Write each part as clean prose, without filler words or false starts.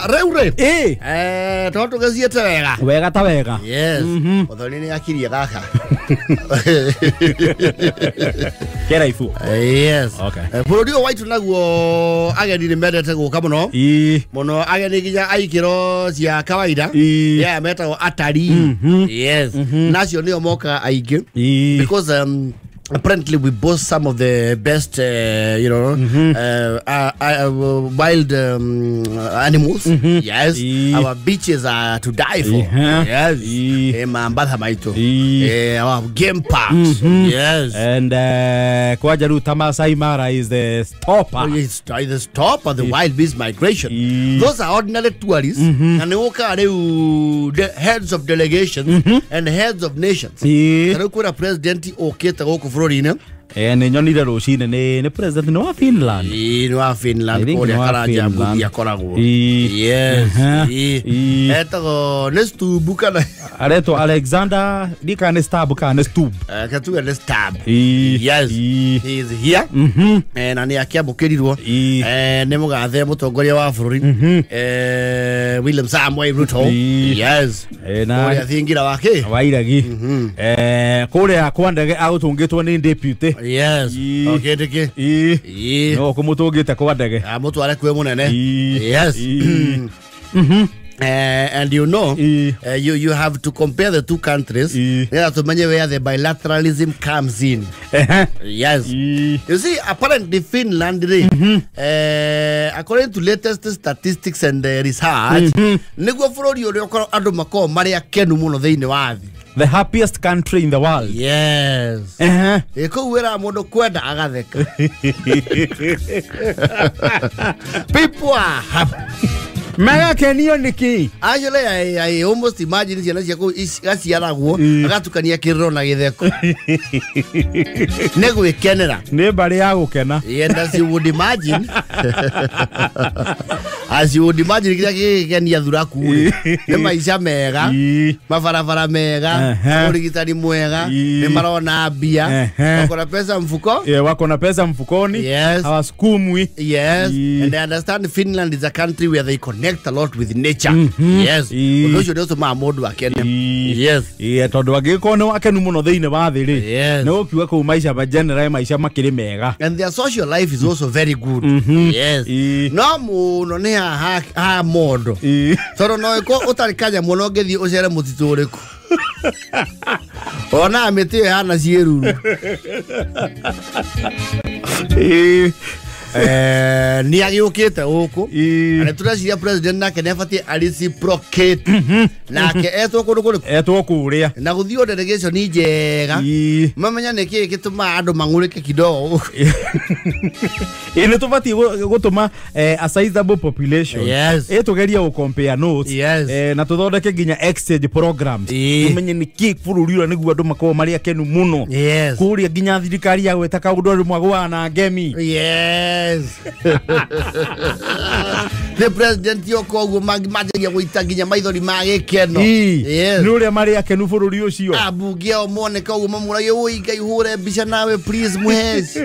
Reure. Tondu gaciete wega. Wega ta wega. Yes. Othoni ni akiria gaka. Kera ifu. Yes. Okay. Burudi o waitu naguo ageni ni mendete guka muno. Muno ageni ginya aikiro cia kawaida. Yeah, meta atari. Yes. Nacio ni omoka aige. Because apparently we boast some of the best wild animals. Yes. Our beaches are to die for. Yes. Mambadha maito. Our game parks. Yes. And Kwajaru Tamasai Mara is the stopper. It's the stopper, the wild beast migration. Those are ordinary tourists. And they walk out the heads of delegations and heads of nations. Karukura president oketa goko Florina. Ni nyonire rucine ni president no wa Finland. No wa Finland ko ya karaja mbudi akoragwo. Yes. Etago nestubu kana. Areto Alexander dikane stab kana stub. Katu ya stab. Yes. He is here. Na ni akiamukirirwo. Ni mugathe mutongoria wa bururi. William Samoei Ruto. Yes. Na ya thingira wake. Wairagi. Kore akwandage agutungitwo ni deputy. Yes. Okay, deke. No kumutugite kwa ndege. Mutware kwe munene. Yes. And you know, you have to compare the two countries. Yeah, to many where the bilateralism comes in. Yes. You see, apparently Finland, according to latest statistics and research, the happiest country in the world. Yes. People are happy. Mega kenio niki. Actually, I almost imagine jana yako isiara guo agatukania kirro na githeko. Nego ikenera. Ne bari ya gukena. And as you would imagine. As you would imagine kenia thuraku. Ne maisha mega. Mafarafara mega. Urigitani mwega. Ne marona bia. Wako na pesa mfuko? Wako na pesa mfukoni. Yes. Hawasukumwi. Yes. And I understand Finland is a country where they connect a lot with nature. Yes. Also mamodu akene. Yes. Tondu agikono akenu muno thiine wa thi ri. No kiwa ku maisha ba general maisha makiri mega. And their social life is also very good. Yes. No muno ne ha modo. Toro no ko utarikanya muno gethi ucere mutitu uriku. Ona amete hana cieruru. Ni agiukite huko na turashia president nake nefati reciprocate nake etwo kuria na guthio delegation ni njega mamenya niki gituma andu mangurike kidogo ine tubati gutuma a sizable population etugeria u compare notes na tuthondeke ginya exchange programs tumenye niki bururi ura niguo andu makoma mari akenu muno kuria ginya thirikari ya gweta kaundu mwagwa na ngemi. Yes. The president yoko magia guitaginya maithori magikeno. Yes. Nuria mari akenu bururi ucio. Abuge o mone ka ugo mamura yo igai hure bicha nawe please muhes.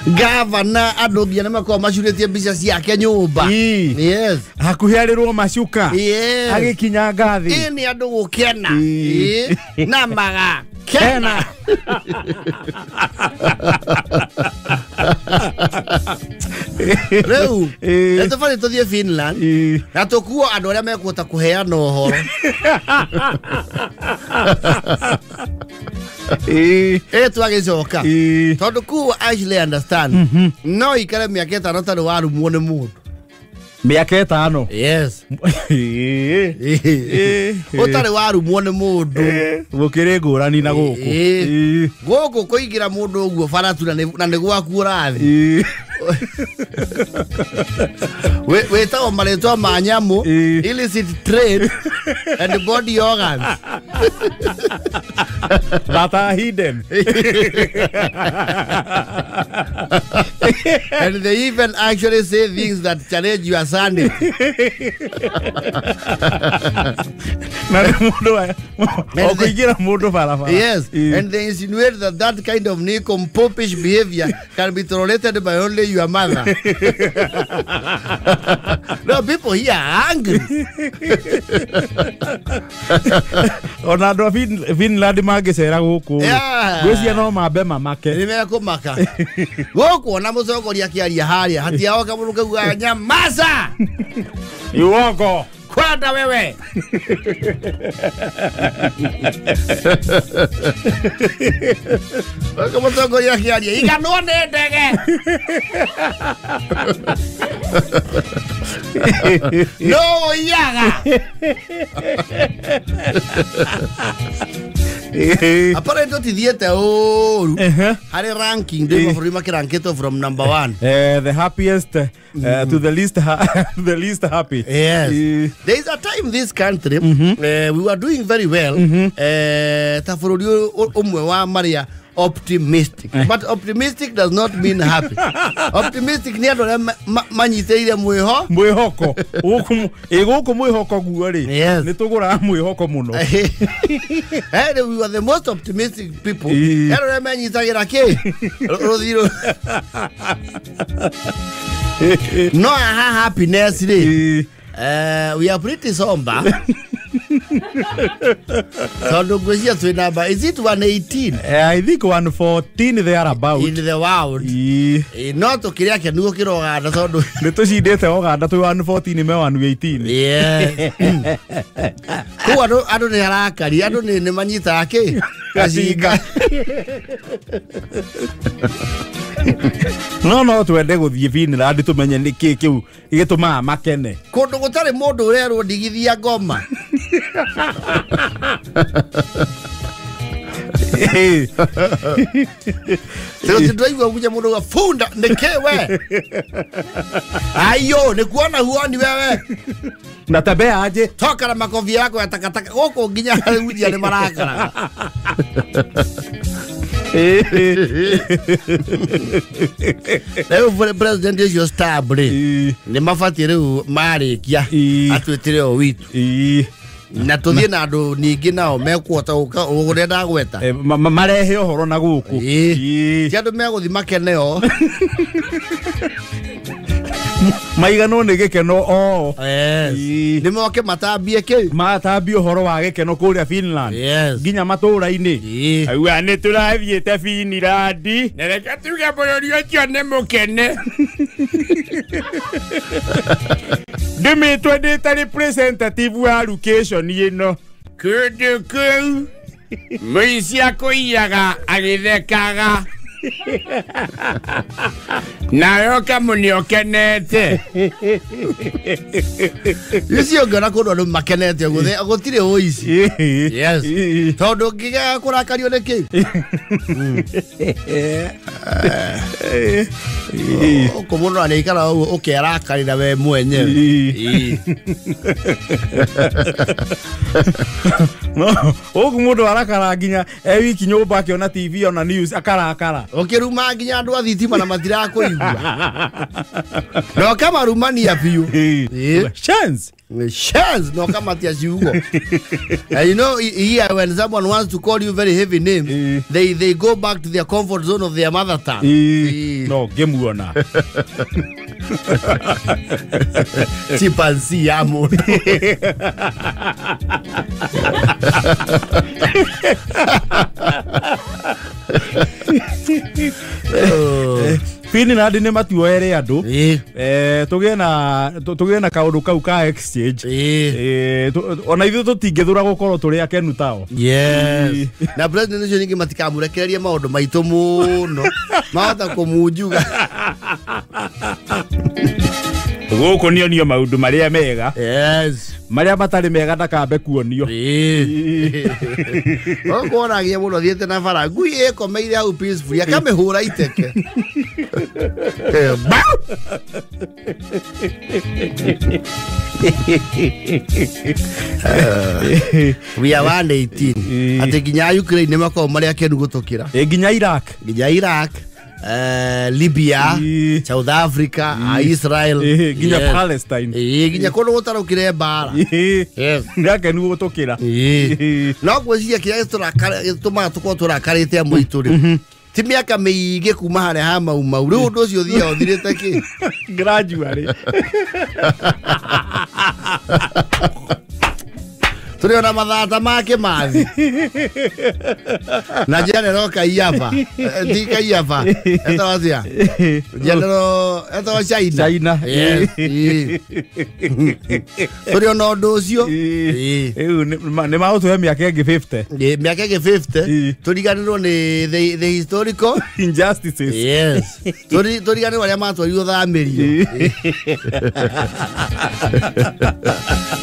Gavana adogia na makoma mashurete bicha ciake nyumba. Yes. Hakuhiarirwo macuka. Yes. Agikinya ngathi. Ini andu gukena. Na maga kena. Reu, eto fari tothie Finland. Na tokuo andu aria mekuota kuheana uhoro. Twagicoka. Tondu kuo actually understand. No ikare miaka 5 tari waru muone mundu. Miaka 5. Yes. Utari waru muone mundu. Gukire ngurani na guku. Guku kuigira mundu uguo faratu na ni gwaku urathi. Weta o maretwa manyamu illicit trade and body organs. that are hidden. And they even actually say things that challenge your sanity. Yes, and they insinuate that kind of popish behavior can be tolerated by only your mother. No, people here are angry. Onado Finland magesera guku. Gwĩcia no mambe mamake. Nimekumaka. Guku na mucogoria kiaria haria hatiao kamuruka gwa nyamaza. Iwoko. Kwanda wewe. Kama mucogoria kiaria iganwa ne ndege. No yaga. Apparently tithiete oru. Hari ranking de mafurima kiranketo from number 1. The happiest to the least the least happy. Yes. There is a time this country we were doing very well. Tafurudi umwe wa Maria optimistic. But optimistic does not mean happy. Optimistic ni ando manyiteire mwihoko. Guku mwihoko guori. Ni tugura mwihoko muno. Hey, we were the most optimistic people. Ando manyitagira ke. Rodiro. No happiness today. We are pretty somber. So is it 118? I think 114 there about. In the world. Not to kiria ke nugo kiroganda tondu nitucindite oganda tu 114 me 118. Yeah. Ku adu ni harakari adu ni manyita ke kacinga. No twende guthie Finland tumenye niki kiu igituma makene. Kundu gutari mundu urerwo ndigithia ngoma. Tunaigwa kuja mundu wa funda nikewe. Ayo ni kuona huoni wewe. Natabea aje toka na makofi yako ya takataka huko nginya uji ale marakara. Leo president is your star bre. Ni mafatire marikia atwetire o witu. Na tuthie na andu ningi nao mekuota urenda gweta marehe ohoro na guku ti andu meguthi makeneo maigano ni gikeno o ni moke matambie ke matambie ohoro wa gikeno kuria Finland nginya maturaini aigua ni turathiete Finland na reka tuge bururi ucio ni mukene Dimitwe ndita representative wa education ino kundu kuu muici akuiyaga agithekaga nayo kamuni okenete icio ngona kundu andu makenete gutire uici yes tondu ngiga kurakario niki kumuno anikara ukerakarira we mwenyewe no mundu arakara nginya wiki nyumba akiona TV ona news akarakara ukiruma nginya andu athitima na matira kuigua no kama rumania piu chance no kama tia ciugo. You know here when someone wants to call you very heavy name they go back to their comfort zone of their mother tongue. No gemuona chimpanzee amo Finland ni matuoere andu tugie na kaundu kau ka exchange ona ithu tutingithura gukorwo turi akenu tao na president ucio ningi matikamurekereria maundu maitu muno mahota kumunjuga Goko nio maundu maria mega. Yes. Maria batari mega ndakambe kuonio. Okona gie muno thiete na bara ngui ikomeire au peaceful akamehura iteke. We are 118. Ate ginya Ukraine mako maria kenu gutukira. Ginya Iraq. Libya, South Africa, Israel, ginya Palestine. Ginya kono gutarukire bara. Yes. Ndake nu gutokira. No gwiciria kiria tuma tukotura karite muituri. Ti miaka miige kuma hare ha mau riu undu ucio thia uthirite ki gradually. Turi ona mathata make mathi. Na general Kayava. Di Kayava. Eto wazia. General eto China. Yes. Turi ona undu ucio. Ne mautu miaka 50. Miaka 50. Turiganirwo ni the historical injustices. Yes. Turiganirwo aria matwarirwo thamirio.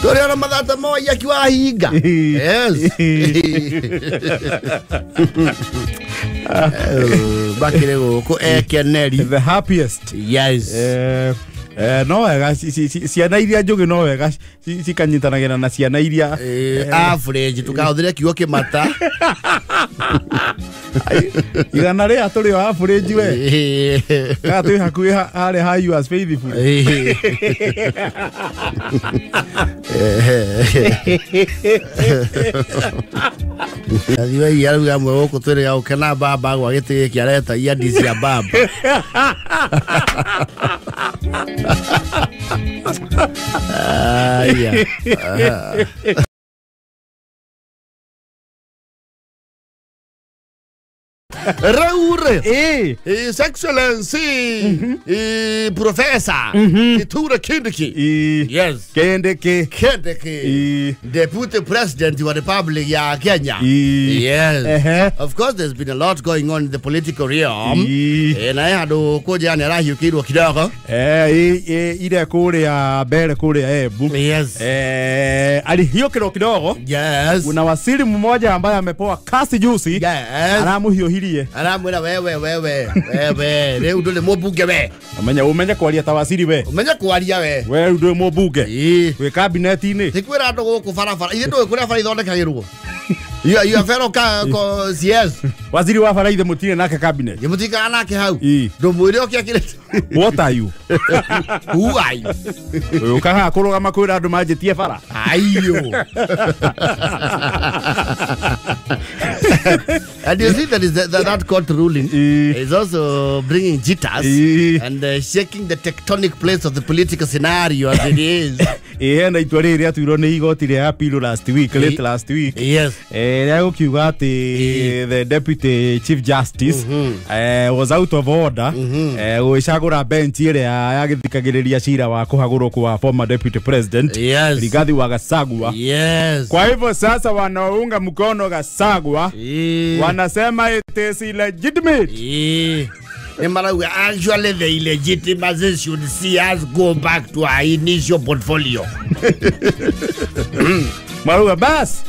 Turi ona mathata moya kiwa hinga. Yes. Bakire go ekeneri. The happiest. Yes. No wega ciana iria njugi no wega cikanyitanagira na ciana iria average tukahuthire kiugo kimata igana ria turi average we ka tu hakui hare ha you as faithful Adiwe yaruga mwe ko turi ya ukena baba gwa giti kiareta ia disi ya baba yeah. Raure His Excellency Professor Kithure Kindiki. Yes, Kindiki Deputy President of the Republic ya Kenya. Yes. Of course there's been a lot going on in the political realm. Na hado koja ni rahi ukirwa kidogo. Ile kule ya mbele kule ya Embu. Yes. Alihiyo kidogo. Yes. Kuna wasiri mmoja ambaye amepoa kasi juzi. Yes. Aramuhiyohirie. Aramwira wewe riu nduri mubunge we umenya kwaria ta wasiri we umenya kwaria we nduri mubunge we cabinet ini tikwira andu guku barabara ithe ndui kuria bara ithondekagirwo you fellow CS waziri wa bara ithe mutire nake cabinet mutika nake hau ndumwire okiakire what are you who are you ukaha kurugama kwira andu manjitie bara ayo and you see that court ruling is also bringing jitters and shaking the tectonic plates of the political scenario as it is. Na itua riri atuirwo ni igoti ria appeal last week. Yes. Ria gukiuga ati the deputy chief justice was out of order guicagura bench iria yagithikagiriria cira wa kuhagurwo kwa former deputy president Rigathi wa Gachagua. Yes. Kwa hivyo sasa wanaunga mkono Gachagua wanasema it is illegitimate. Actually the illegitimacy should see us go back to our initial portfolio. Maruga bas.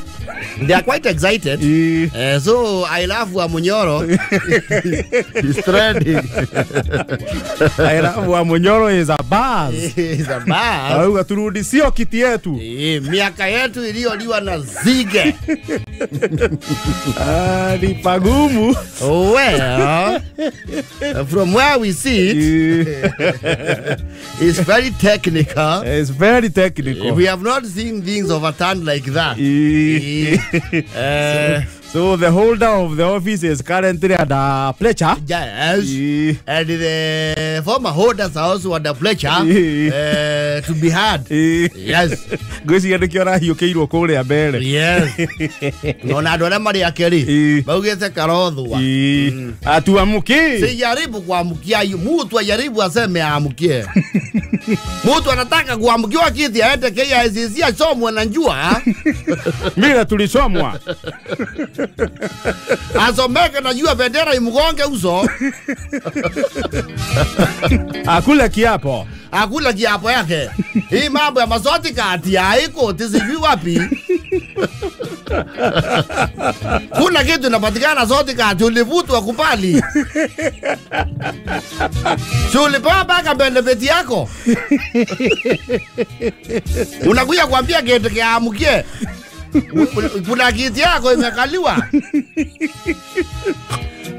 They are quite excited. So I love Wamunyoro. He's trending. I love Wamunyoro is a buzz. Is a buzz. Maruga turudisio kiti yetu. Miaka yetu iliyoliwa na zige. Ni pagumu. Well, from where we see it, it's very technical. It's very technical. We have not seen things overturned like that. So the holder of the office is currently under Fletcher. Yes. And the former holders are also under Fletcher to be had. Yes. Gwisi kiora hiukeirwo kuria mbere. Yes. No na ndora mari akeri. Baugete karothwa. Atuamuki. Si jaribu kuamukia mtu ajaribu aseme amukie. Mtu anataka kuamukiwa kiti aende KICC asomwe na njua. Mira tulisomwa. Asomeke na jua bendera imgonge uso. Akula kiapo. akula kiapo yake. Hii mambo ya masoti kati haiko tisijui wapi. Kuna kitu inapatikana soti kati ulivutwa kupali. Ulipewa mpaka benefit yako. Unakuja kuambia kitu kiamukie. Kuna kiti yako imekaliwa.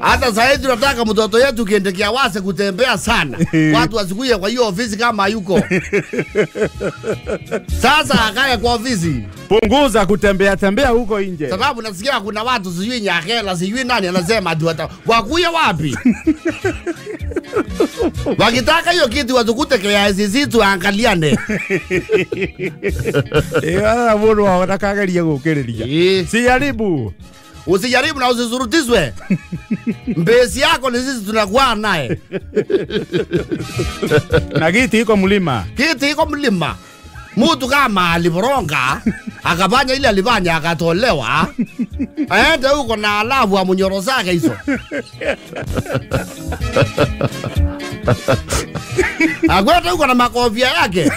Hata sasa tunataka mtoto yetu kiendelea wase kutembea sana. Watu wasikuye kwa hiyo ofisi kama hayuko. Sasa akae kwa ofisi. Punguza kutembea huko nje. Sababu nasikia kuna watu sijui Nyakela sijui nani anasema ati wakuye wapi? Wakitaka hiyo kitu watukute KICC tuangaliane. Wana mbona wanakaangalia kukereria. Sijaribu. Usijaribu na usizurutizwe. Mbesi yako ni sisi tunakuwa naye. Na kiti iko mlima. Kiti iko mlima. Mtu kama aliboronga, akafanya ile alifanya akatolewa. Aende huko na alavu wa munyoro zake hizo. Agwete huko na makofia yake.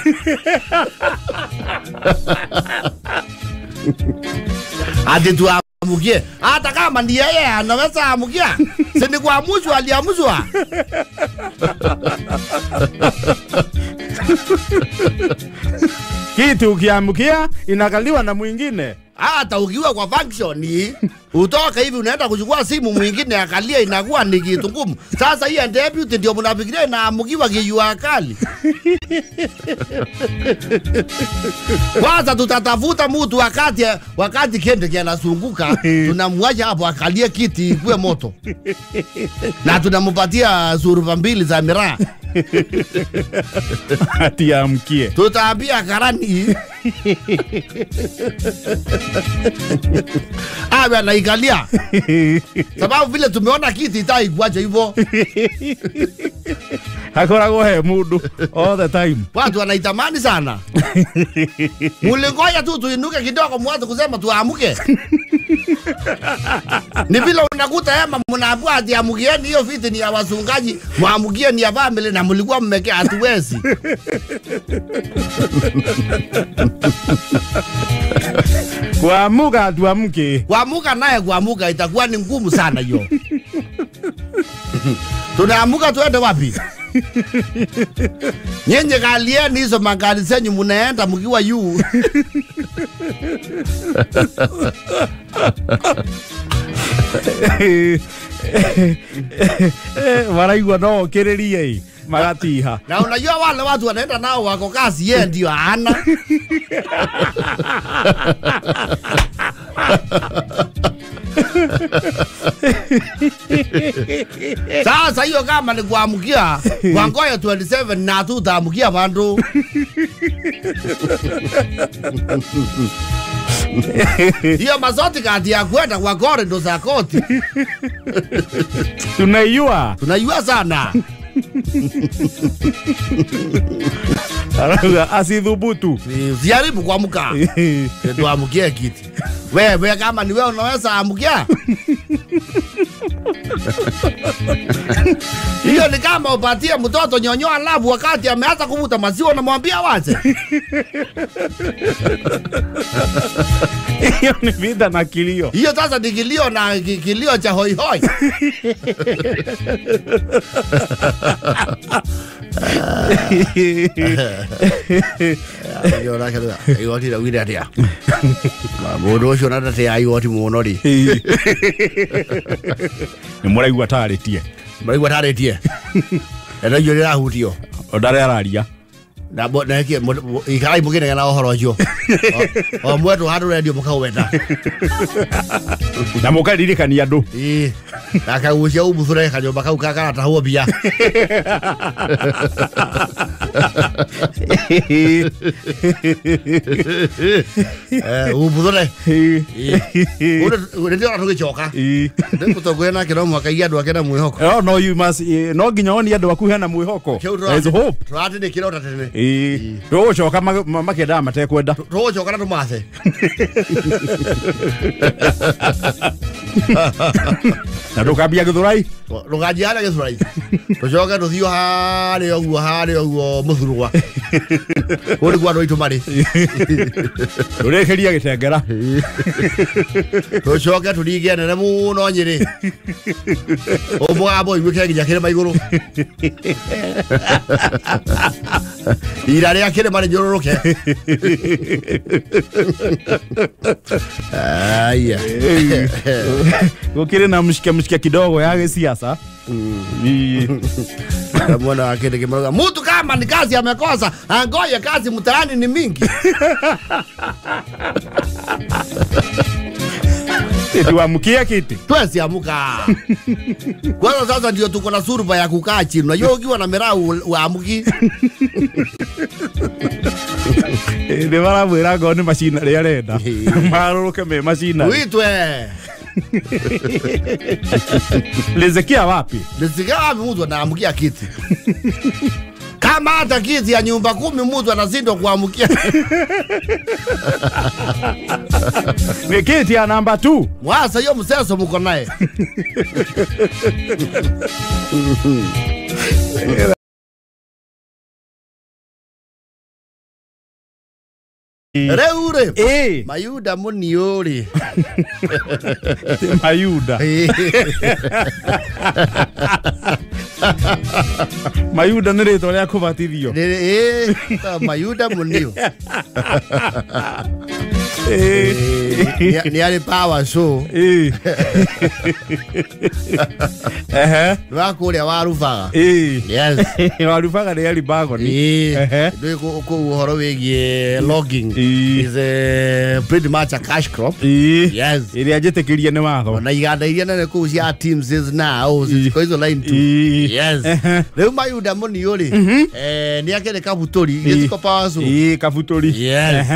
Ati tuamukie. Hata kama ndiye yeye anaweza amukia. Si ni kuamuzwa aliamuzwa. Kitu ukiamukia inakaliwa na mwingine. Hata ukiwa kwa function utoka hivi unaenda kuchukua simu mwingine akalia inakuwa ni kitu ngumu. Sasa hii deputy ndio mnafikiria na amukiwa kijua kali. Kwanza tutatafuta mtu wakati kende kianazunguka tunamwacha hapo akalie kiti kuwe moto. Na tunampatia zuruba 2 za miraa. Ati amkie. Tutaambia karani. Awe anaikalia. Sababu vile tumeona kiti itai kuacha hivyo. Hakorago he mudu all the time. Watu wanaitamani sana. Mulingoja tu tuinuke kidogo mwanze kusema tuamuke. Ni vile unakuta hema mnaambiwa ati amukieni hiyo viti ni ya wazungaji, muamukie ni ya family na mlikuwa mmekea hatuwezi. Kuamuka tuamke. Kuamuka naye kuamuka itakuwa ni ngumu sana hiyo. Tunaamuka tuende wapi? Nyenye kalieni hizo magali zenyu mnaenda mkiwa yu. Waraigwa no kererie magatiha. Na unajua wale watu wanaenda nao wako kazi yeye ndio ana. Sasa hiyo kama ni kuamukia wangoya 27 na tutaamukia bandu. Hiyo mazoti kati ya kwenda kwa corridor za koti. Tunaiua sana. Asidhubutu. Usijaribu kuamuka. Tuamukie kiti. Wewe kama ni wewe unaweza amukia. Hiyo ni kama upatie mtoto nyonyo alafu wakati ameanza kuvuta maziwa unamwambia wache. Hiyo ni vida na kilio. Hiyo sasa ni kilio na kilio cha hoi hoi. Yo na kero. Yo ti da wira dia. Ma bodo sho na te ayo ti muno ri. Ni muraigwa taretie. Muraigwa taretie. Era yo ra hutio. Odare araria. Na bo na ke ikai mugine na ohoro jo. O mwetu hadu radio mukaweta. Na mukaririkania andu. Akagucia ubuthure kanyomba kau kakara tahuo bia. Ubuthure. Ure ndio atugicoka. Ndio tugwena kiro mwaka iya andu akena mwihoko. Oh no you must no ginya oni andu aku hena mwihoko. There's hope. Twati ni kiro tatene. Ro coka makenda matekwenda. Ro coka na tumathe. Na ndukambia Githurai. Ndukambia Githurai. Tucoke tuthio hari oguo muthurwa. Uri kwa ndoito mari. Turekeria Gitengera. Tucoke turinge nene muno Nyeri. Omwabo igwike nginya kire maiguru. Ira ria kire mari njororoke. Aya. Gukire na mshike kidogo ya gisiasa. Mwana wake kimroga. Mtu kama ni kazi amekosa, angoje kazi mtaani ni mingi. Tuamukia kiti. Twesi amuka. Kwanza sasa ndio tuko na suruba ya kukaa chini. Unajua ukiwa na merau uamuki. Ni mara mwira ngo ni machine ria renda. Maruruke me machine. Uitwe. Lezekia wapi? Lezekia wapi mtu anaamukia kiti? Kama hata kiti ya nyumba 10 mtu anashindwa kuamukia. Ni kiti ya namba 2. Mwasa hiyo mseso mko naye. Reure. Mayuda muniori. Mayuda. Mayuda nĩ rĩtwa rĩa kũbatithio. Mayuda munio. Ni ali power show. Wakuria warufaga. Yes. Warufaga ni ali bago ni. Ndio ko uhoro wigie logging is pretty much a cash crop. Yes. Ili ajetekiria ni watho. Na iganda iria nene ku cia teams is now ziko hizo line 2. Yes. Leo Mayuda muniori. Ni akene kabutori gitiko power show. Kabutori. Yes.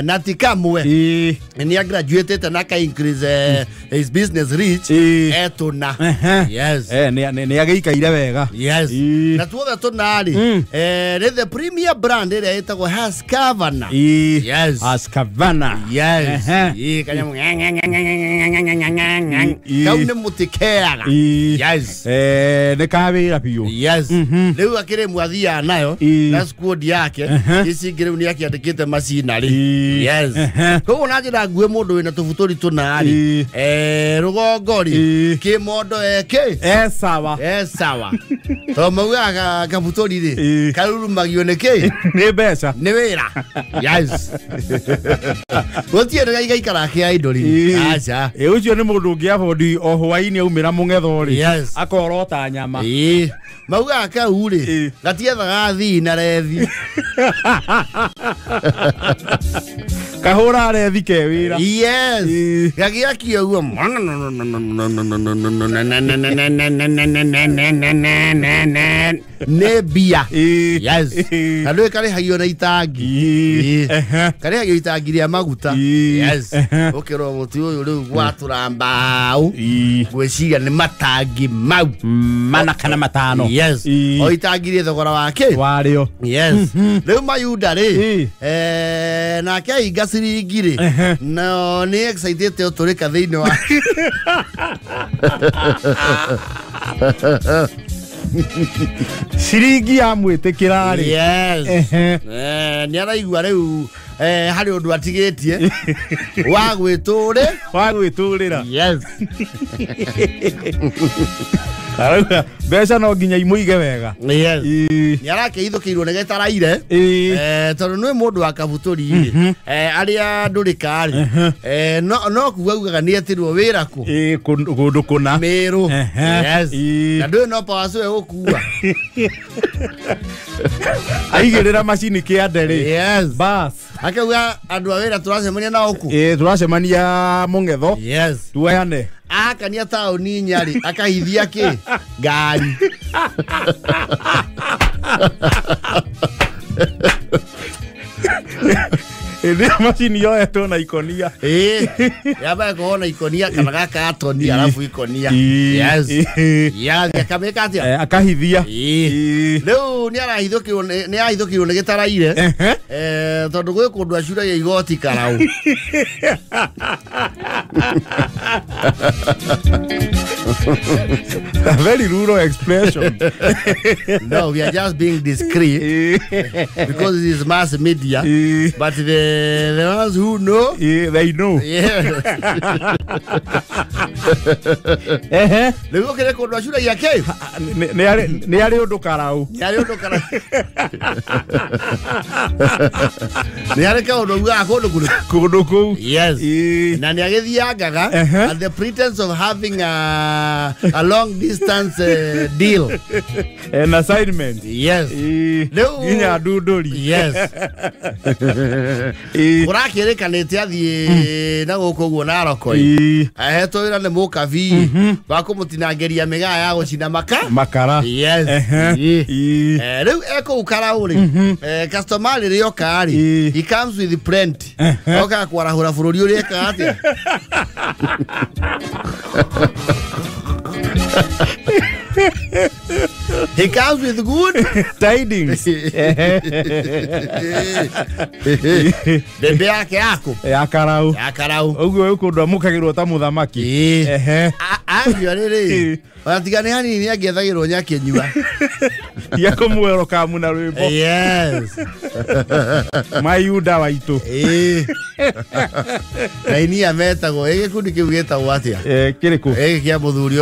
Natikamwe. Ni graduated and aka increase his business reach etuna. Yes. Ni ageikaire wega. Yes. Na tuothe tunari the premier brand ira etagwo Husqvarna. Yes. Husqvarna. Yes. Kanyamu. Kaune mutikeaga. Yes. Ne kawira piyo. Yes. Leo akire mwathia nayo na squad yake isi ngire yake andikite machinery. Yes. Koguo na njira nguwe mundu wina tubutori tunari rugongori kimondo sawa sawa to mauga kabutori ri karurumagio niki ni mbeca ni wira. Yes. Wotie ndo gaikara kia idoli acha ucio ni mundu ungiabondi o hwaini aumira mungetho ri akorota nyama mauga kauri gatiethaga thi na rethi kahura rethi ke wira. Yes. Gagia kiugo ne bia. Yes. Kale kale hagio na itangi. Kale hagio itangi ria maguta. Yes. Okero mutu uyu riu gwaturamba u gweciria ni matangi mau mana kana matano. Yes. O itangi ria thogora wake wario. Yes. Riu Mayuda ri na kai gasiringi ri no ni excited te uturika thiini wa siringi ya mwitikira ri. Yes. Ni araigua riu hari undu atigitie wa gwiturira. Yes. Arauga mbeca no nginya imuige wega. Yes. Ni arakeithukirwo negetaraire tondu nwe mundu wa kabutori aria ndurikari no kuugaga ni etirwo wira ku gundu kuna Meru. Yes. Na ndu no pawaso gukua aigirira machine kiandere. Yes. Bas akauga andu a wira turacemania na oku turacemania mungetho. Yes. Tuayane akania tauni Nyari akahithia ki ngari Ede machine yo eto na ikonia. Yaba kuona ikonia kana gaka atoni alafu ikonia. Yes. Ya akameka atia. Akahithia. Leo ni arahithukirwo ni gitaraire. Tondu gwe kundu acura ya igoti karau. A very rural expression. No, we are just being discreet because it is mass media. But the ones who know, they know. Yeah. Lego kile kwa shule ya K. Ni yale ondo karau. Yale ondo karau. Ni yale ka ondo ga kondo ku. Yes. Na ni agithiangaga at the pretense of having a long distance deal. An assignment. Yes. Ginya dudori. Yes. Urakirekanite athie na guko guona rokoi. Aheto wira ne mukavi bakumutinangeria migaa ya gucina makara. Yes. Riu eko ukara uri. Customer rio kari. He comes with plenty. Oka kwarahura bururi uri eka atia. He comes with good tidings. Bebe yake yako ya karau. Uguo uko ndo amukagirwo ta muthamaki. Avyo riri. Watigane hani ni agethagirwo nyake nyua. Yako mwero ka muna rwimbo. Yes. Mayuda waitu. Kaini ametago gikundi kiu getagwo atia? Kiriku. Kia muthuri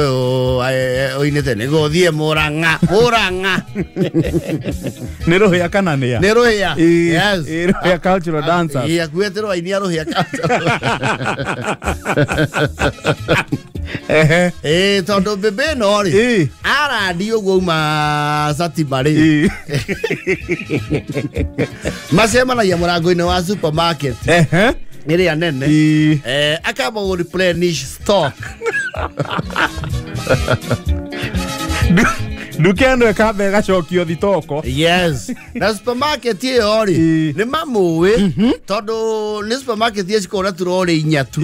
oinete nego thie Murang'a. Ni rohia kana nia? Ni rohia. Yes. Rohia cultural dancers. Akuetero ainia rohia cultural. Tondo bebe no ri. Ara dio goma sati bari. Masema na ya murango-ini wa supermarket. Iri anene. Akaba go replenish stock. Dukeno ekabe gachokio thitoko. Yes. Na supermarket ye ori. Ni mamuwe. Todo ni supermarket ye sikora turore inyatu.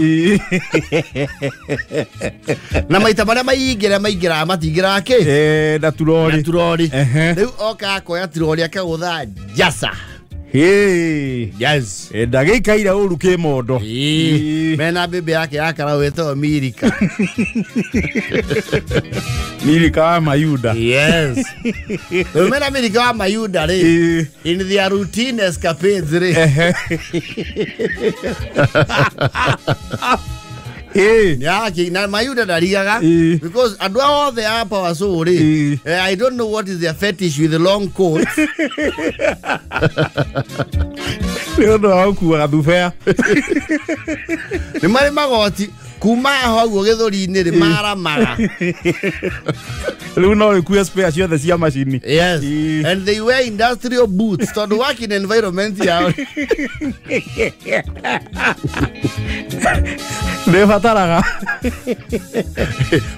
Na maita maria maigira matigira ke. Na turori. Riu oka koya turori akagutha jasa. Hey. Yes. Ndagika ira uru ke mondo. Mena bebe yake yakara weto Amerika. Amerika wa Mayuda. Yes. Mena Amerika wa Mayuda re. In their routine escapades re. Na Mayuda darigaga because adwa all the upper wasuri. I don't know what is their fetish with the long coats. Ndo haku athufea. Ni mari magoti kuma ho githuri-ini ri mara. Luno ikuya spare cio the cia machine. Yes. And they wear industrial boots to work in environment ya. Ne fataraga.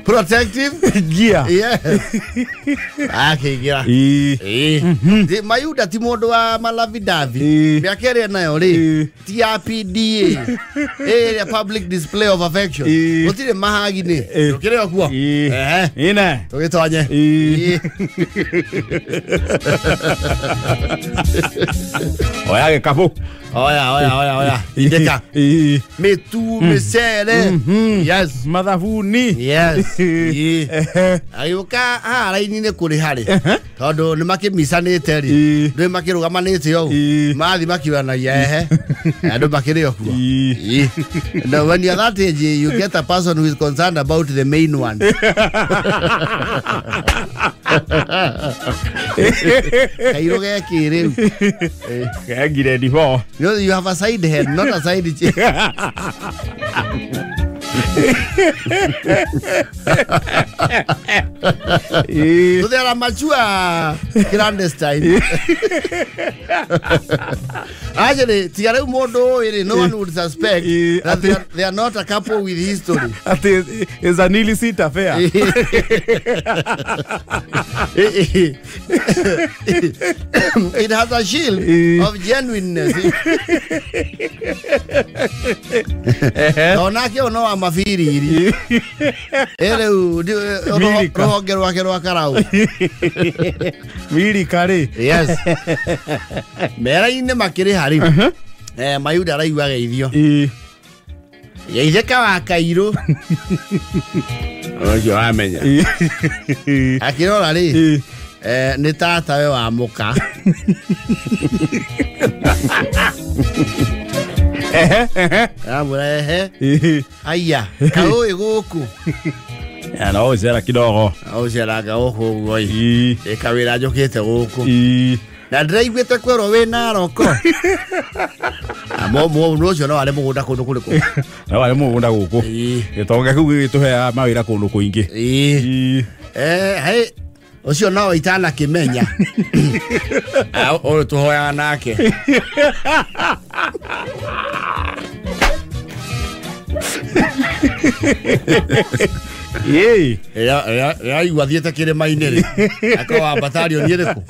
Protective gear. Yes. Okay, gear. De Mayuda ti mondo wa malavidavi. Biakere nayo ri. TPDA. Public display of affection. Otire mahagine. Okire okuo. Ina. Togetonye. Oya gikabu. Oya. Ideka. Metu mesere. Yes. Mathavuni. Yes. Ayuka raini-ini kuri hari. Tondu ni makimisanite ri. Ndu makirugamanite yo. Mathi makiwanagia andu makiri okuo. Now when you're that age, you get a person who is concerned about the main one. Kairoge kiriu. Kagire divo. You have a side head, not a side cheek. So they are mature clandestine. Actually, Tiare Modo, no one would suspect that they are not a couple with history. It's an illicit affair. It has a shield of genuineness. No amafiri. Roger Wakarau. Miri Kari. Yes. Mera in the Makiri Hari. Mayuda Raiwa. ya itheka wa Kairo ojo amenya akirora ri ni tata we wa muka amura aya kao iguku ya no zera kidogo au zera ga oho goi kawira jokete guku na ndaiguite kwero we na roko mo nocio no ale mugunda kundu kuriku no ale mugunda guku gitonga kiu gituhea mawira kundu kuingi hey ucio no itana kimenya o tuhoya nake ya igua thiete kirima-ini ri akawa batalion iriku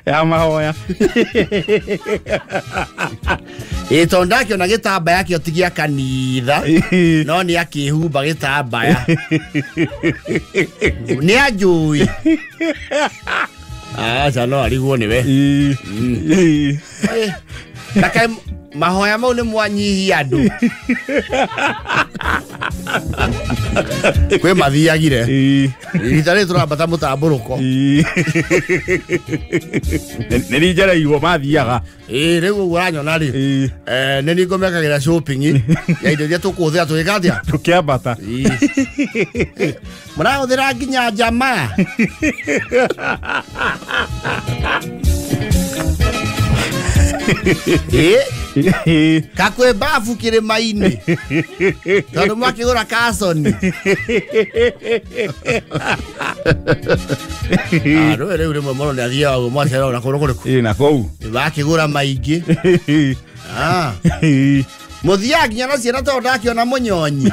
ya mahoya tonda kĩona gĩtambaya kĩo ti gĩa kanitha no nĩ akĩhumba gĩtambaya nĩ anjũĩ aca no arigwo nĩwe ndakae mahoya mau nĩ mwanyihia andũ kwĩ mathiagire rita rĩ tũrambata mũtambũrũko nĩ rinjereirwo mathiaga rĩu ũguo ũranyona rĩ nĩ nĩ ngũmekagĩra shopping ya indo iria tũkũhũthĩra tũgĩka atĩa tũkĩambata mũrahũthĩra nginya njama kakwe bafu kĩrĩma-inĩ tondũ mwakĩgũra kasoni rĩu rĩmwe mũno nĩ athiaga ũguo mwacererwo na kũndũ kũrĩkũ na kũu bakĩgũra maingĩ mũthiaga nginya na ciana tondũ ndakĩona mũnyonyi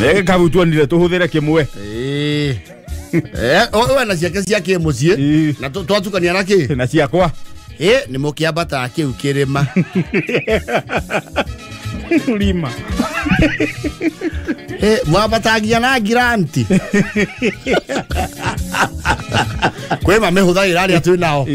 reke kabu tuonire tũhũthĩre kĩmwe we na ciake cia kĩmũciĩ na twatukania na kĩ na ciakwa nĩ mũkĩambataga kĩu kĩrĩma rima mwambatagia na giranti kwĩ mamĩhũthagĩra arĩa twĩ nao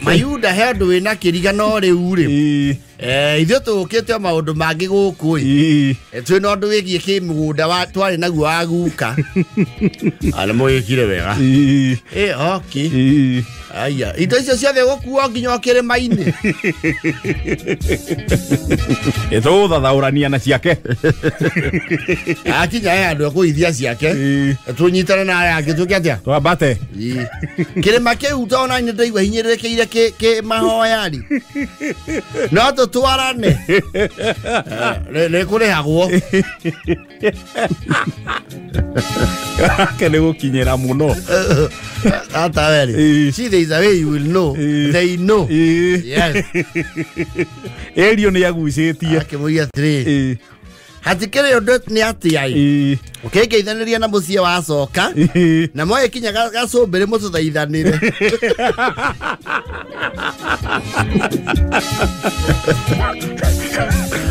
Mayuda he andũ wĩna kĩrigano rĩu rĩ ithuĩ tũũkĩte maũndũ mangĩ gũkũ twĩ na ũndũ wĩgiĩ kĩmũgũnda twarĩ naguo wa guka nĩ mũgĩkire wega aya indo icio ciothe gũkuo nginya kĩrĩma-inĩ tũgũthathaũrania na ciake akinya he andũ ekũithia ciake tũnyitane na arĩa angĩ tũke atĩa twambate kĩrĩma kĩu tona nĩ ndaigua hinyĩrĩrĩkĩire kĩ mahoya-rĩ no tũtwarane nĩ kũrĩhagwo ke nĩ gũkinyĩra mũno atawerĩ see there is a way you will know they know yes erio nĩ agucĩtie akĩmũria atĩrĩ hatikĩrĩ ũndũ nĩ atĩa ũkĩngeithanĩria na mũciĩ wacoka na mwagĩkinya gacũmbĩrĩ mũtũthaithanĩre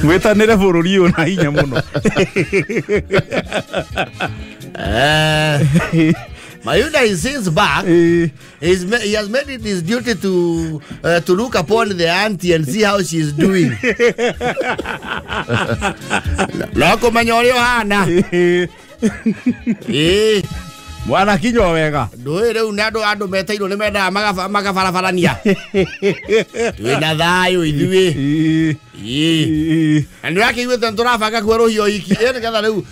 wĩtanĩre bũrũri ũyũ na hinya mũno Mayuda is since back. He has made it his duty to look upon the auntie and see how she is doing. Loko manyori ohana. Mwana kinyo wega. Ndũĩ rĩu nĩ andũ meteirwo nĩ mendaga magabarabarania. Twĩna thayũ ithuĩ. Na nĩ wakĩiguĩte tũrabanga kwerũhio iki nĩgetha rĩu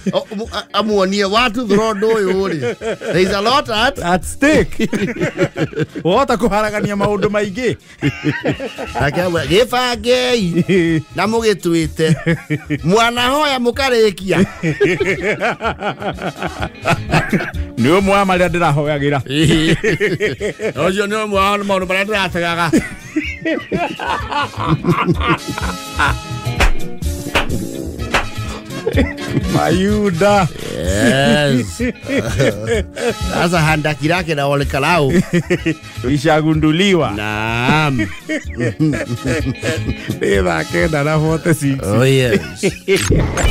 amuonie watuthũra ũndũ ũyũ rĩ. There is a lot at stake. Wota kũharagania maũndũ maingĩ. Gĩbangei na mũgĩtwĩte mwanahoya mũkarĩkia. Nĩ ũmwe wa marĩa ndĩrahoyagĩra. Ũcio nĩ ũmwe wa maũndũ marĩa ndĩrategaga. Mayuda. Yes. Sasa handaki lake na wale kalau ishagunduliwa. Naam. Eva kenda na 46. Oh yes.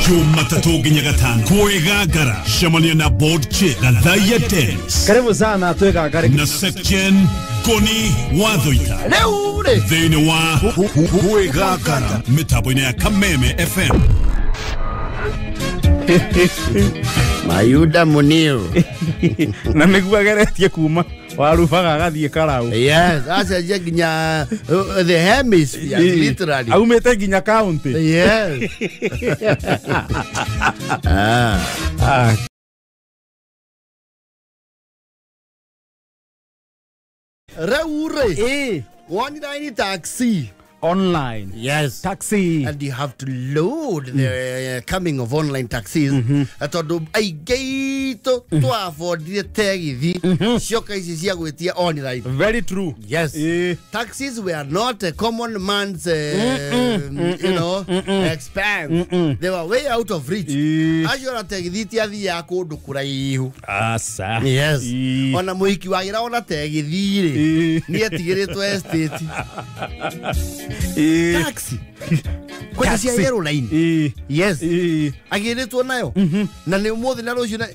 Jumatatu nginya gatano kwegagara shamania na board chick na Thaya Dance. Karibu sana twegagare na section Koni Wathoita. Leure. Thini wa kwegagara mitambo-ini ya Kameme FM. Mayuda Munir. Na niguageretie kuma warufaga agathie karau. Yes, asa ginya the hemisphere literally. Aumete ginya county. Yes. Raure. One tiny taxi. Online. Yes. Taxi. And you have to load the coming of online taxis. Atodo ai gaito to afford the taxi. Shoka isi gwetia online. Very true. Yes. Taxis were not a common man's expense. They were way out of reach. Ajora taxi tiathi ya kundu kuraihu. Asa. Yes. Ona muhiki wagira ona taxi ri. Ni atigiritwo estate. Taxi. Kwa sia yero line. Yes. Agiretwo nayo. Na ni umuthi na rucio na.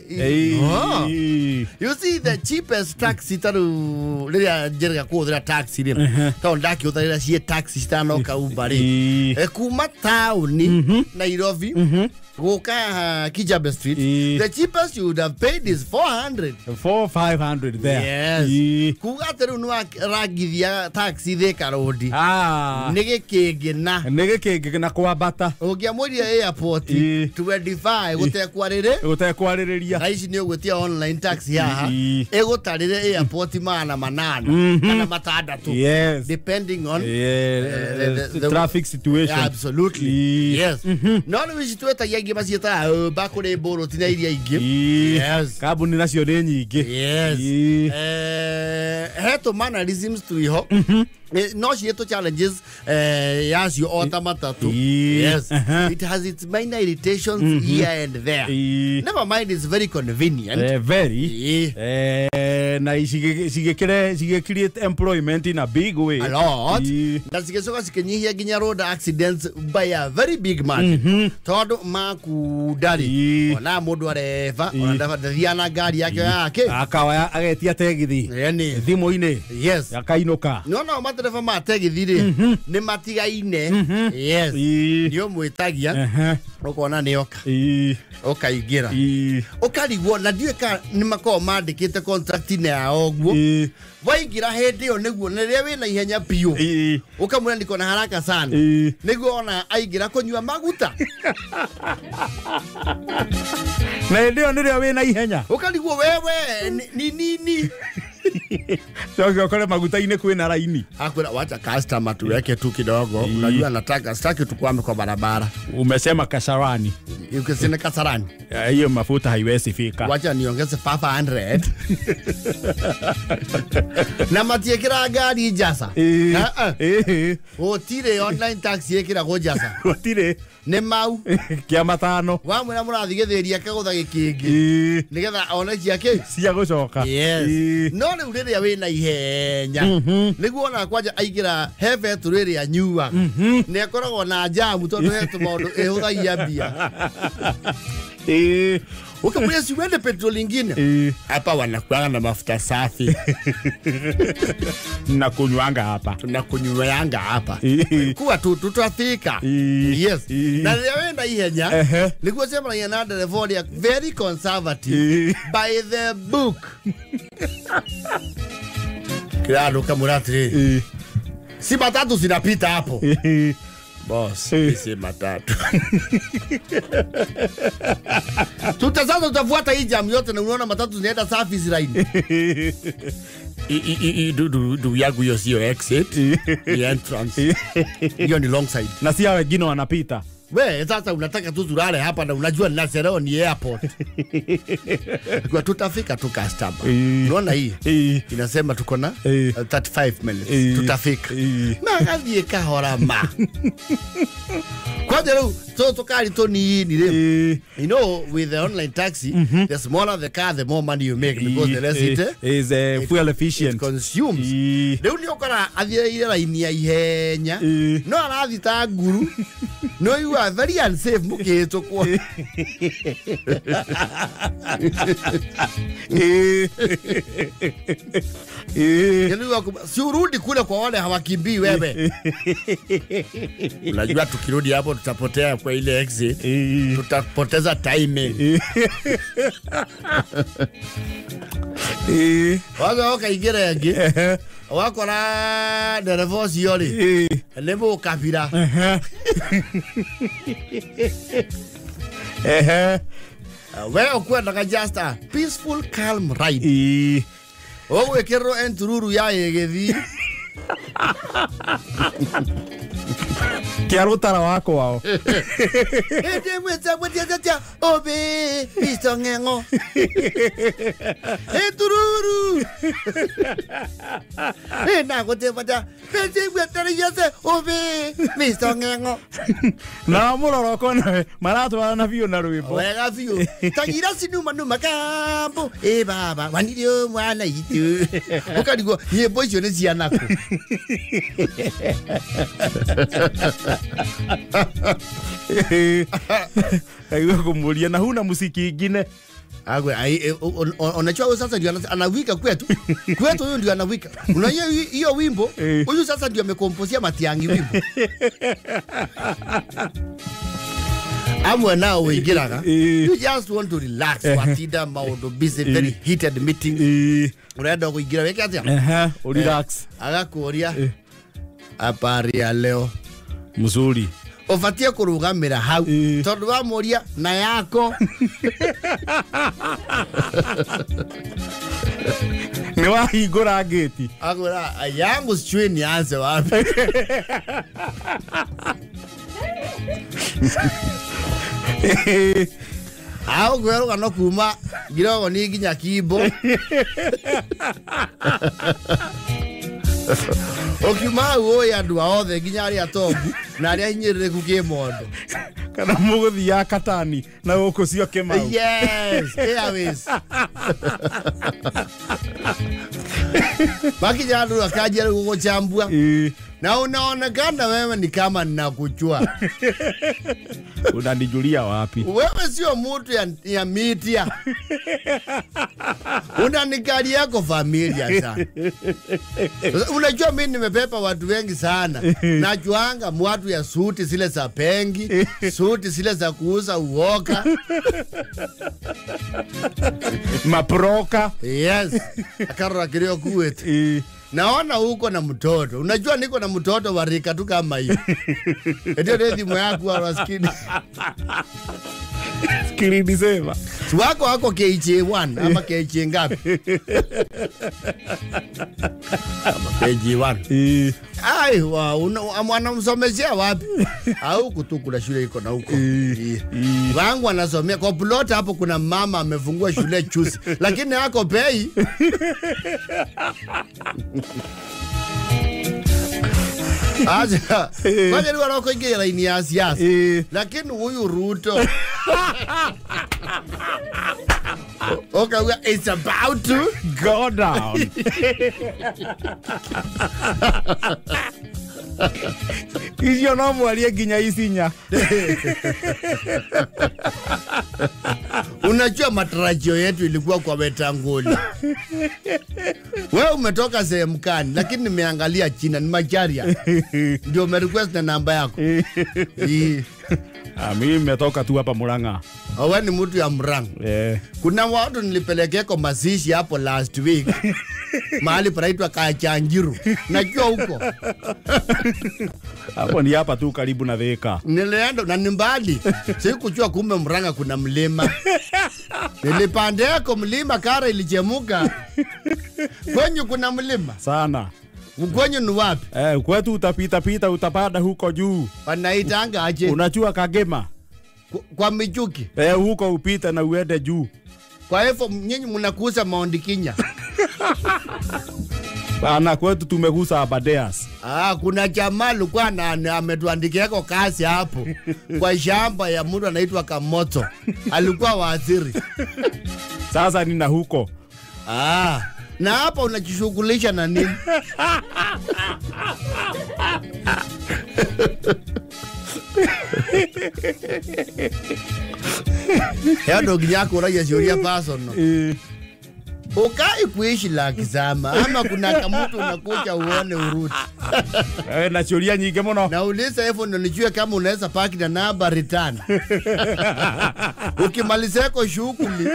You see the cheapest taxi taru liria jerga kuthira taxi ri. Ta ndaki uthira cie taxi stanoka Uber ri. Kuma town Nairobi. Goka Kijabe Street. The cheapest you would have paid is 400. 500 there. Yes. Kugateru no ragithia taxi Thika Road. Nige kege na kwa bata. Ogia moria airport 25 gutekwaririria. Raici ni ugutia online taxi haha. Egutarire airport mana manana kana matandatu. Yes. Depending on the traffic situation. Absolutely. Yes. No ni situeta yangi masieta bakore boro tina iria ingi. Yes. Kabuni nacio ni nyingi. Yes. Heto mannerisms to iho. No shieto challenges as you automatatu. Yes. It has its minor irritations here and there. Never mind, it's very convenient. Very. Na she create employment in a big way. A lot. Na sigesoka sikenyihia ginya road accidents by a very big margin. Todo maku dari. Ona mundu areva, ona ndathia na ngari yake. Akawa agetia tegithi. Yani thimo-ine. Yes. Akainoka. No matereva mategithi ni matigaine. Yes. Ndio mwitagia. Ukona ni oka. Ukaigira. Ukarigwo na ndiwe ka ni makao mandikite contract ne aogwo. Waigira hindi yo niguo neria wina ihenya piu. Ukamwira ndiko na haraka sana. Niguo ona aigira kunywa maguta. Na ndio neria wina ihenya. Ukarigwo wewe ni Sio kule maguta-ine kwina raini. Hakuna wacha customer tuweke tu kidogo. Unajua nataka sitaki tukwame kwa barabara. Umesema Kasarani. Ukisema Kasarani. Hiyo mafuta haiwezi fika. Wacha niongeze 500. Na matiekira gari jasa. Otire online taxi ekira go jasa. Otire ne mau kia matano. Wa mwena murathigetheria kagutha gikingi. Nigetha ona ciake cia gucoka. Yes. No ni uriria wina ihenya. Niguo ona kwanja aigira heve turiria nyua. Ne akoragwo na jamu tondu hetu maundu ehuthagia mbia. Ukamwambia si wende petrol ingine. Hapa wanakuanga na mafuta safi. Na kunywanga hapa. Tunakunywanga hapa. Kuwa tutafika. Yes. Na wenda ihenya. Nikuwa sema na yana derevori very conservative by the book. Claro kamurati. Si matatu zinapita hapo. Boss, si matatu. Sasa utafuata hii jam yote na unaona matatu zinaenda service line. Do yagu yo sio exit. The entrance. Hiyo ni long side. Na si wengine wanapita. We sasa unataka tu tulale hapa na unajua Nasero ni airport. Kwa tutafika tu customer. Unaona hii? Inasema tuko na 35 minutes. Tutafika. Na kazi kahora ma. Kwa leo so kali to ni you know, with the online taxi, the smaller the car, the more money you make, because the less it is fuel efficient. It consumes. Leo ni okara athia ira ini ya ihenya. No arathita guru. No, you are very unsafe muketo kwa. Surudi kule kwa wale hawakimbii wewe. Unajua tukirudi hapo tutapotea kwa ile exit. Tutapoteza timing. Waga wakaingira yangi. Wakora derevosi yoli. Lebo kapira. Wewe kwenda just a peaceful calm ride. Owe kero entururu ya yegethi. Kiaro tara wako wao. Ede mweza mweza obe bisongengo. Entururu. Na kote bata. Pese mwetara yase obe bisongengo. Na muloro kona maratu wana vio na ruibo. Wega vio. Tagira sinuma numa kambo. Baba wanidio mwana itu. Okadigo ye boy jone zianako. Aiwe kumulia na huna muziki ingine. Agwe unachua sasa ndio anawika kwetu. Kwetu huyo ndio anawika. Unajua hiyo wimbo huyu sasa ndio amekomposia Matiangi wimbo. Amwe nao wengiraga. You just want to relax. Watida maondo busy very heated meeting. Unaenda kuingira weke atia. Relax. Agakuria. Apari ya leo. Mzuri. Ofatie kurugamira hau. Tondu wa moria na yako. Ni wahingura gate. Agora yangu sijui nianze wapi. Au kwero kana kuma girogo ni ginya kibo. Okima uoya andu aothe ginya ari atogu na ari hinyirire kukimondo. Kana muguthi ya Katani na goko cio Kemau. Yes, airways. Baki jadu akaja kukuchambua. Na unaonekana wewe ni kama ninakujua. Unanijulia wapi? Wewe sio mtu ya media. Unanikali yako familia sana. Unajua mimi nimepepa watu wengi sana. Najuanga watu ya suti zile za pengi, suti zile za kuuza uoka. Maproka. Yes. Akarora kilio kuwetu. Naona uko na mtoto. Unajua niko na mtoto wa rika tu kama hiyo. Ndio rhythm yako wa skini. Skini sema. Wako KJ1 ama KJ ngapi? Ama KJ1. Ai mwana msomeshia wapi? Au kutukula shule iko na huko. Wangu anasomea kwa plot hapo kuna mama amefungua shule chusi. Lakini hako pei. Aja, wale wako ingia laini ya siasa. Lakini huyu Ruto. Okay, it's about to go down. Hiyo no mwali ginya isinya. Unajua matarajio yetu ilikuwa kwa Wetangula. Wewe umetoka sehemu gani? Lakini nimeangalia China ni Macharia. Ndio umerequest na namba yako. Mimi nimetoka tu hapa Murang'a. Wewe ni mtu ya Murang'a. Kuna watu nilipelekea kwa mazishi hapo last week. Mahali panaitwa Kachangiru. Najua huko. Hapo ni hapa tu karibu na Thika. Nilienda na nimbali. Sikujua kumbe Murang'a kuna mlima. Nilipanda kwa mlima kara ilichemuka. Kwenye kuna mlima. Sana. Mkwenyu ni wapi? Kwetu utapita utapanda huko juu. Wanaitanga aje? Unajua Kagema? Kwa Michuki. Huko upita na uende juu. Kwa hivyo nyinyi mnakuza Mount Kenya. Bana kwetu tumegusa Abadeas. Kuna jamaa alikuwa ametuandikia kwa kazi hapo kwa shamba ya mtu anaitwa Kamoto. Alikuwa waziri. Sasa nina huko. Na hapa unajishughulisha na nini? Ndio ginyako raia shoria personal. Ukai kuishi la kizama ama kuna kamutu unakuja uone urudi. Na shoria nyingi mno. Nauliza hivyo ndio nijue kama unaweza paki na namba return. Ukimaliza kwa shughuli.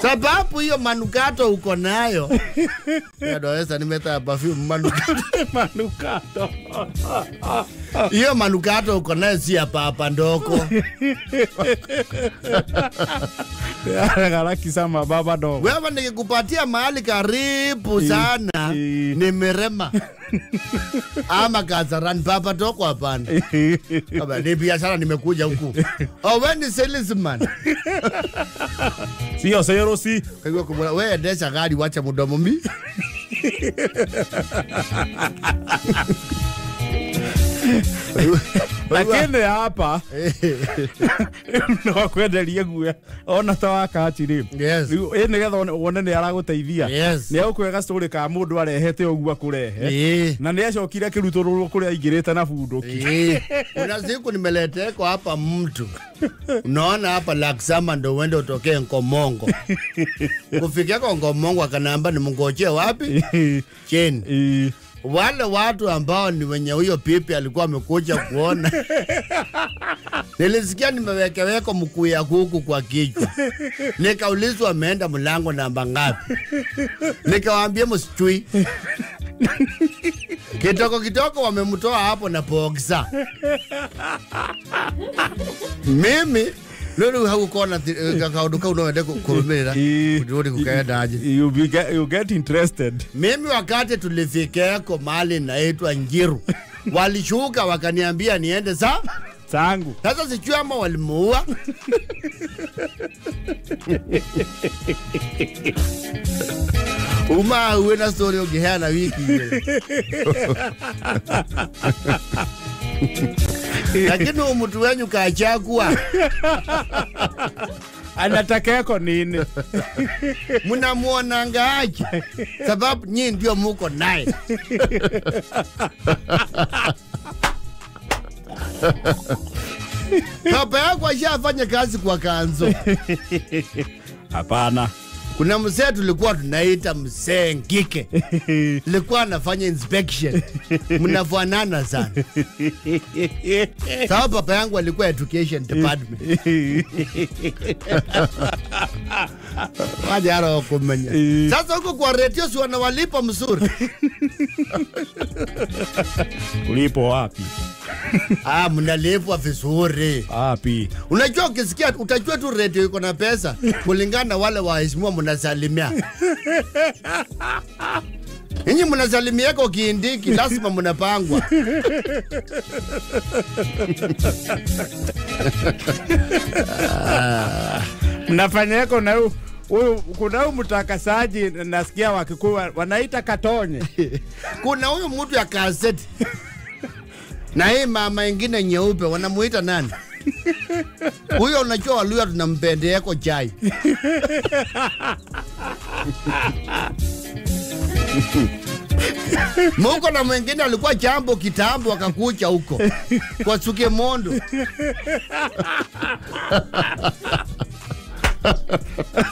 Sababu hiyo manukato uko nayo. Ndio nimeta perfume manukato. Hiyo manukato uko nayo si hapa ndoko. Garaki sama baba do. Wewe nikikupatia mahali karibu sana ni Merema. Ama Kasarani baba toko hapana. Kama ni biashara nimekuja huku. Wewe ni salesman. Sio sero si. Wewe ndesha gari wacha mdomo mimi. Lakini hapa no kwenderia guya ona tawaka atiri. Yes. Ene getha wone ni araguteithia. Ni ukwega story ka mundu arehete ogua kurehe. Na ni acokire kiruto ruru kuri aingirite na bunduki. Kuna siku nimeleteko hapa mtu. Unaona hapa Laksama ndo uende utokee Nkomongo. Kufikia kwa Nkomongo akanamba ni mngoje wapi? Cheni. Wale watu ambao ni wenye huyo pipi alikuwa amekuja kuona. Nilisikia nimewekeweko mkuu ya kuku kwa kichwa. Nikaulizwa ameenda mlango namba ngapi. Nikawaambia msichui. Kitoko wamemtoa hapo na boxer. Mimi lulu haukona kauduka unaenda kurumira kurudi kukaenda aje. You get interested. Mimi wakati tulifikeko mahali naitwa Njiru walishuka wakaniambia niende sangu. Sasa sijui ama walimuua. Uma uena story ogehea na wiki ile. Lakini mtu wenyu kaachagua. Anatakeko nini? Mnamuona ngaje? Sababu nyinyi ndio muko naye. Papa yako ashafanya kazi kwa kanzo. Hapana. Kuna mzee tulikuwa tunaita mzee Ngike. Alikuwa anafanya inspection. Mnafanana sana. Sababu papa yangu alikuwa education department. Wajara kumenya. Sasa huko kwa radio si wanawalipa mzuri. Ulipo wapi? Mnalipwa vizuri. Wapi? Unajua ukisikia utajua tu radio iko na pesa kulingana na wale waheshimiwa mnasalimia. Ninyi mnasalimia kwa kiindiki lazima mnapangwa. Mnafanyako na huyu kuna mtakasaji nasikia wakikuwa wanaita Katonye. Kuna huyu mtu ya kaseti. Na hii mama ingine nyeupe wanamuita nani? Huyo unajua Waluya tunampendea kwa chai. Mungu na mwingine alikuwa jambo kitambo akakucha huko kwa Suke Mondo.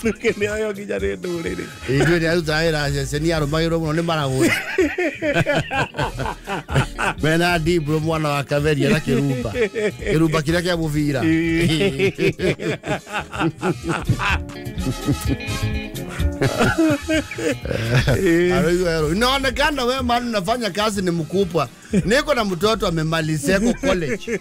Nukeni ayo kijana nduriri. Ndio ndio zaira seni aromairo muno ni marago. Benadi bro mwana wa Kaveri na Kiruba. Kiruba kile kya muvira. Inaonekana wewe maana unafanya kazi ni mkubwa. Niko na mtoto amemalizia college.